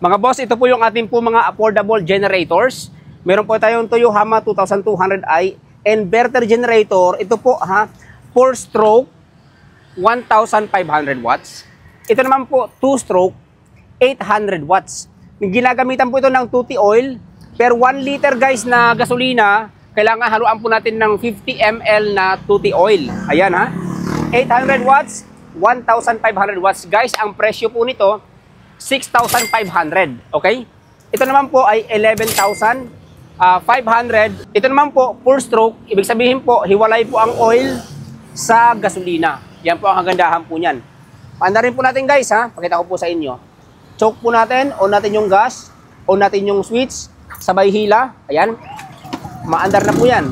Mga boss, ito po yung ating po mga affordable generators. Meron po tayong Toyohama 2200i inverter generator. Ito po 4-stroke 1,500 watts. Ito naman po 2-stroke 800 watts. Ginagamitan po ito ng 2T oil. Per 1 liter guys na gasolina, kailangan haluan po natin ng 50 ml na 2T oil. Ayan 800 watts, 1,500 watts. Guys, ang presyo po nito 6,500. Okay? Ito naman po ay 11,500. Ito naman po 4-stroke. Ibig sabihin po, hiwalay po ang oil sa gasolina. Yan po ang kagandahan po niyan. Paanda rin po natin guys Pakita ko po sa inyo. Choke po natin, on natin yung gas, on natin yung switch, sabay hila. Ayan. Maandar na po yan.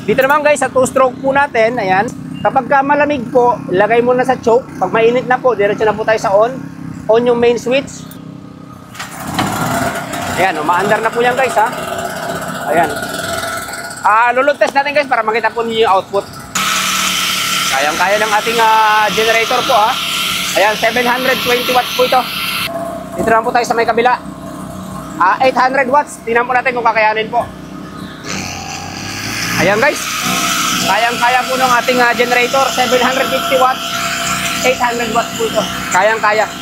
Dito naman guys, sa 2-stroke po natin, ayan. Kapag malamig po, ilagay mo na sa choke. Pag mainit na po, diretso na po tayo sa on. On yung main switch. Ayan, maandar na po yan guys Ayan. Load test natin guys para makita po niyo yung output. Kayang-kaya ng ating generator po Ayan, 720 watts po ito. Dito naman po tayo sa may kabila. 800 watts. Tingnan po natin kung kakayanin po. Ayan guys. Kayang-kaya po ng ating generator. 750 watts. 800 watts po ito. Kayang-kaya.